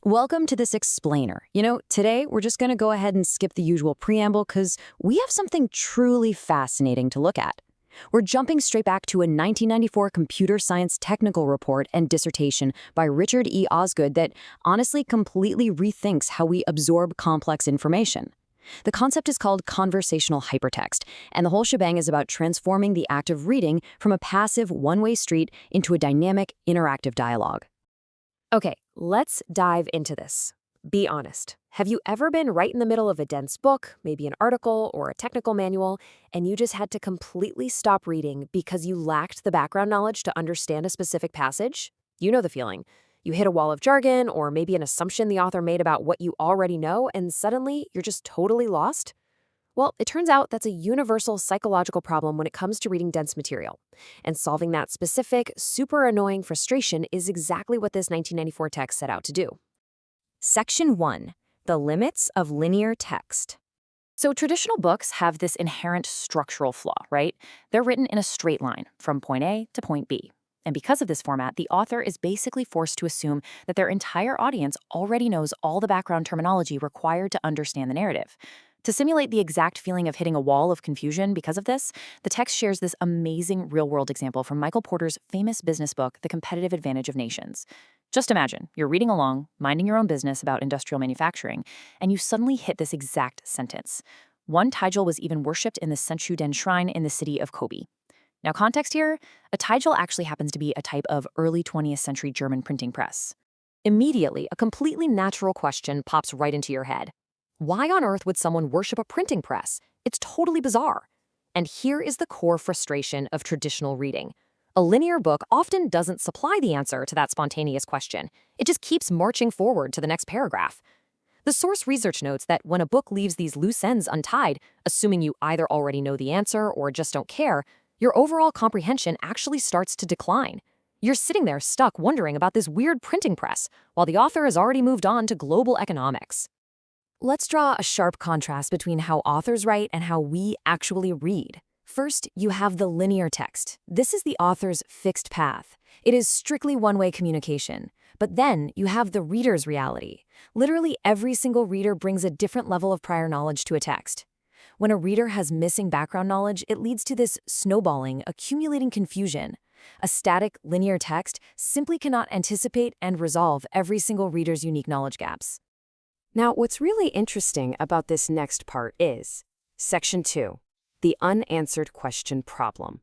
Welcome to this explainer. Today we're just going to go ahead and skip the usual preamble because we have something truly fascinating to look at. We're jumping straight back to a 1994 computer science technical report and dissertation by Richard E. Osgood that honestly completely rethinks how we absorb complex information. The concept is called conversational hypertext, and the whole shebang is about transforming the act of reading from a passive one-way street into a dynamic, interactive dialogue. Okay, let's dive into this. Be honest. Have you ever been right in the middle of a dense book, maybe an article or a technical manual, and you just had to completely stop reading because you lacked the background knowledge to understand a specific passage? You know the feeling. You hit a wall of jargon or maybe an assumption the author made about what you already know, and suddenly you're just totally lost? Well, it turns out that's a universal psychological problem when it comes to reading dense material. And solving that specific, super annoying frustration is exactly what this 1994 text set out to do. Section 1. The limits of linear text. So traditional books have this inherent structural flaw, right? They're written in a straight line from point A to point B. And because of this format, the author is basically forced to assume that their entire audience already knows all the background terminology required to understand the narrative. To simulate the exact feeling of hitting a wall of confusion because of this, the text shares this amazing real-world example from Michael Porter's famous business book, The Competitive Advantage of Nations. Just imagine, you're reading along, minding your own business about industrial manufacturing, and you suddenly hit this exact sentence. One Taijul was even worshipped in the Senshuden shrine in the city of Kobe. Now, context here, a Taijul actually happens to be a type of early 20th century German printing press. Immediately, a completely natural question pops right into your head. Why on earth would someone worship a printing press? It's totally bizarre. And here is the core frustration of traditional reading. A linear book often doesn't supply the answer to that spontaneous question. It just keeps marching forward to the next paragraph. The source research notes that when a book leaves these loose ends untied, assuming you either already know the answer or just don't care, your overall comprehension actually starts to decline. You're sitting there stuck wondering about this weird printing press, while the author has already moved on to global economics. Let's draw a sharp contrast between how authors write and how we actually read. First, you have the linear text. This is the author's fixed path. It is strictly one-way communication. But then you have the reader's reality. Literally every single reader brings a different level of prior knowledge to a text. When a reader has missing background knowledge, it leads to this snowballing, accumulating confusion. A static, linear text simply cannot anticipate and resolve every single reader's unique knowledge gaps. Now, what's really interesting about this next part is Section 2, the unanswered question problem.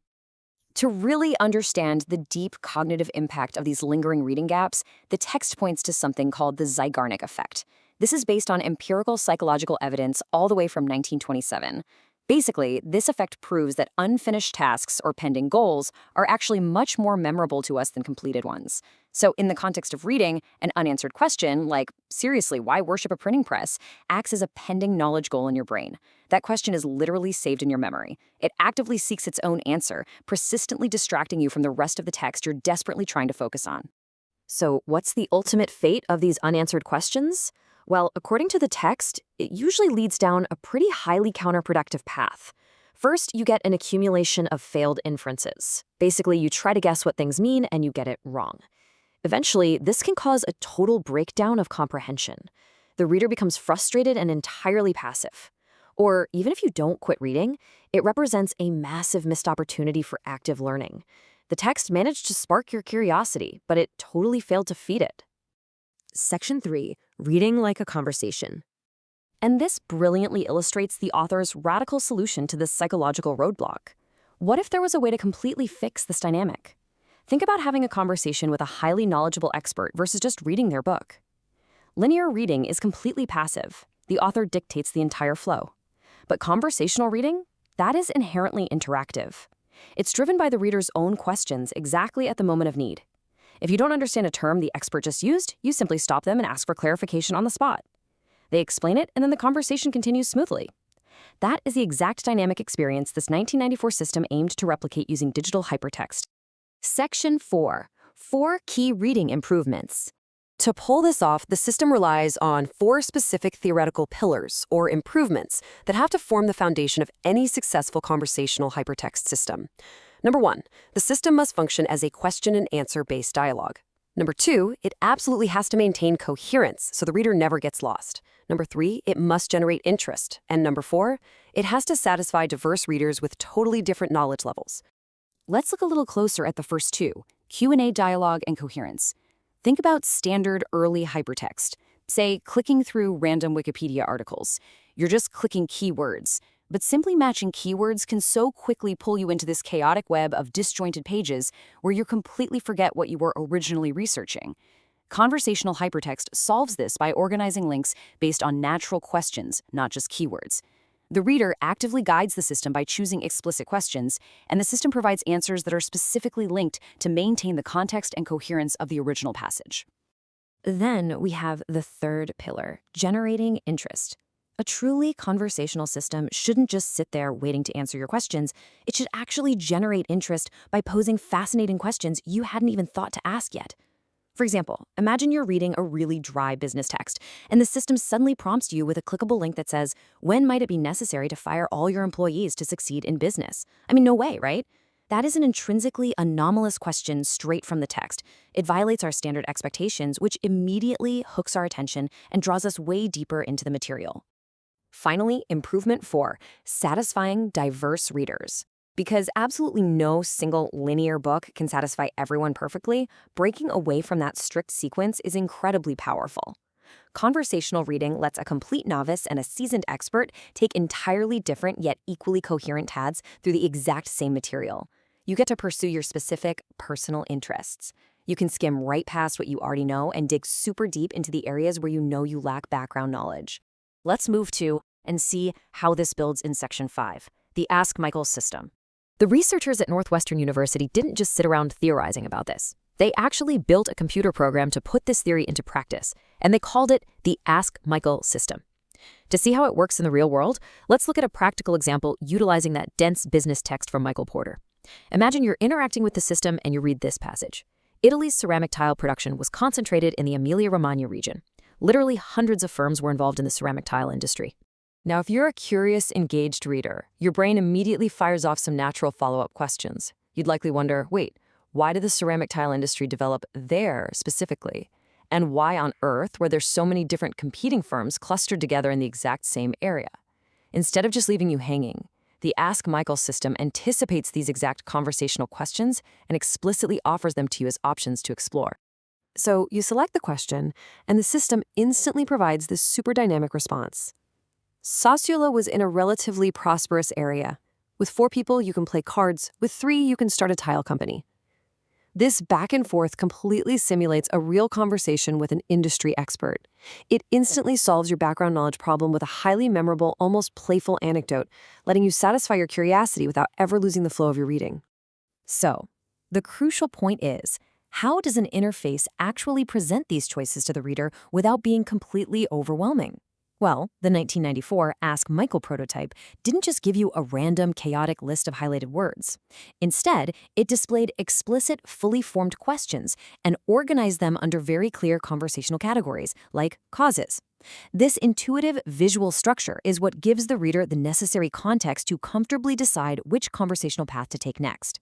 To really understand the deep cognitive impact of these lingering reading gaps, the text points to something called the Zeigarnik effect. This is based on empirical psychological evidence all the way from 1927. Basically, this effect proves that unfinished tasks or pending goals are actually much more memorable to us than completed ones. So in the context of reading, an unanswered question, like, seriously, why worship a printing press, acts as a pending knowledge goal in your brain. That question is literally saved in your memory. It actively seeks its own answer, persistently distracting you from the rest of the text you're desperately trying to focus on. So what's the ultimate fate of these unanswered questions? Well, according to the text, it usually leads down a pretty highly counterproductive path. First, you get an accumulation of failed inferences. Basically, you try to guess what things mean and you get it wrong. Eventually, this can cause a total breakdown of comprehension. The reader becomes frustrated and entirely passive. Or even if you don't quit reading, it represents a massive missed opportunity for active learning. The text managed to spark your curiosity, but it totally failed to feed it. Section 3, reading like a conversation. And this brilliantly illustrates the author's radical solution to this psychological roadblock. What if there was a way to completely fix this dynamic? Think about having a conversation with a highly knowledgeable expert versus just reading their book. Linear reading is completely passive. The author dictates the entire flow. But conversational reading, that is inherently interactive. It's driven by the reader's own questions exactly at the moment of need. If you don't understand a term the expert just used, you simply stop them and ask for clarification on the spot. They explain it, and then the conversation continues smoothly. That is the exact dynamic experience this 1994 system aimed to replicate using digital hypertext. Section 4, 4 key reading improvements. To pull this off, the system relies on 4 specific theoretical pillars, or improvements, that have to form the foundation of any successful conversational hypertext system. Number 1, the system must function as a question and answer-based dialogue. Number 2, it absolutely has to maintain coherence so the reader never gets lost. Number 3, it must generate interest. And number 4, it has to satisfy diverse readers with totally different knowledge levels. Let's look a little closer at the first two, Q&A dialogue and coherence. Think about standard early hypertext, say clicking through random Wikipedia articles. You're just clicking keywords, but simply matching keywords can so quickly pull you into this chaotic web of disjointed pages where you completely forget what you were originally researching. Conversational hypertext solves this by organizing links based on natural questions, not just keywords. The reader actively guides the system by choosing explicit questions, and the system provides answers that are specifically linked to maintain the context and coherence of the original passage. Then we have the third pillar, generating interest. A truly conversational system shouldn't just sit there waiting to answer your questions. It should actually generate interest by posing fascinating questions you hadn't even thought to ask yet. For example, imagine you're reading a really dry business text, and the system suddenly prompts you with a clickable link that says, "When might it be necessary to fire all your employees to succeed in business?" I mean, no way, right? That is an intrinsically anomalous question straight from the text. It violates our standard expectations, which immediately hooks our attention and draws us way deeper into the material. Finally, improvement 4, satisfying diverse readers. Because absolutely no single linear book can satisfy everyone perfectly, breaking away from that strict sequence is incredibly powerful. Conversational reading lets a complete novice and a seasoned expert take entirely different yet equally coherent paths through the exact same material. You get to pursue your specific, personal interests. You can skim right past what you already know and dig super deep into the areas where you know you lack background knowledge. Let's move to and see how this builds in Section 5, the Ask Michael system. The researchers at Northwestern University didn't just sit around theorizing about this. They actually built a computer program to put this theory into practice, and they called it the Ask Michael system. To see how it works in the real world, let's look at a practical example utilizing that dense business text from Michael Porter. Imagine you're interacting with the system and you read this passage. Italy's ceramic tile production was concentrated in the Emilia-Romagna region. Literally hundreds of firms were involved in the ceramic tile industry. Now, if you're a curious, engaged reader, your brain immediately fires off some natural follow-up questions. You'd likely wonder, wait, why did the ceramic tile industry develop there specifically? And why on earth were there so many different competing firms clustered together in the exact same area? Instead of just leaving you hanging, the Ask Michael system anticipates these exact conversational questions and explicitly offers them to you as options to explore. So you select the question, and the system instantly provides this super dynamic response. Sassuolo was in a relatively prosperous area. With 4 people, you can play cards. With 3, you can start a tile company. This back and forth completely simulates a real conversation with an industry expert. It instantly solves your background knowledge problem with a highly memorable, almost playful anecdote, letting you satisfy your curiosity without ever losing the flow of your reading. So, the crucial point is, how does an interface actually present these choices to the reader without being completely overwhelming? Well, the 1994 Ask Michael prototype didn't just give you a random, chaotic list of highlighted words. Instead, it displayed explicit, fully formed questions and organized them under very clear conversational categories, like causes. This intuitive visual structure is what gives the reader the necessary context to comfortably decide which conversational path to take next.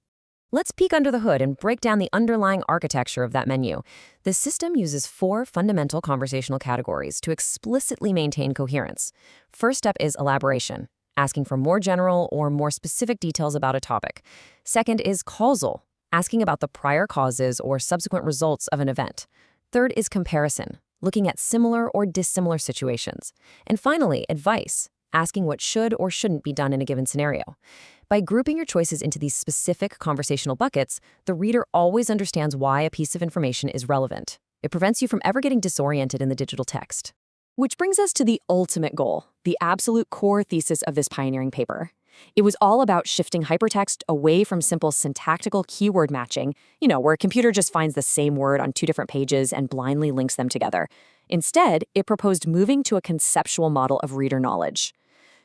Let's peek under the hood and break down the underlying architecture of that menu. The system uses 4 fundamental conversational categories to explicitly maintain coherence. First step is elaboration, asking for more general or more specific details about a topic. Second is causal, asking about the prior causes or subsequent results of an event. Third is comparison, looking at similar or dissimilar situations. And finally, advice, asking what should or shouldn't be done in a given scenario. By grouping your choices into these specific conversational buckets, the reader always understands why a piece of information is relevant. It prevents you from ever getting disoriented in the digital text. Which brings us to the ultimate goal, the absolute core thesis of this pioneering paper. It was all about shifting hypertext away from simple syntactical keyword matching, where a computer just finds the same word on 2 different pages and blindly links them together. Instead, it proposed moving to a conceptual model of reader knowledge.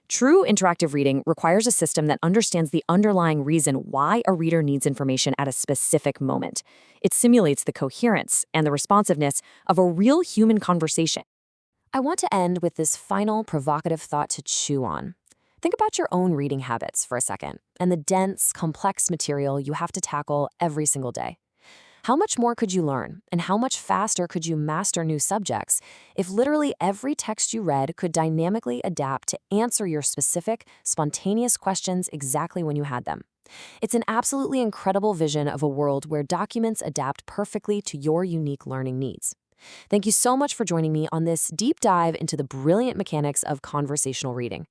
True interactive reading requires a system that understands the underlying reason why a reader needs information at a specific moment. It simulates the coherence and the responsiveness of a real human conversation. I want to end with this final provocative thought to chew on. Think about your own reading habits for a second and the dense, complex material you have to tackle every single day. How much more could you learn, and how much faster could you master new subjects if literally every text you read could dynamically adapt to answer your specific, spontaneous questions exactly when you had them? It's an absolutely incredible vision of a world where documents adapt perfectly to your unique learning needs. Thank you so much for joining me on this deep dive into the brilliant mechanics of conversational reading.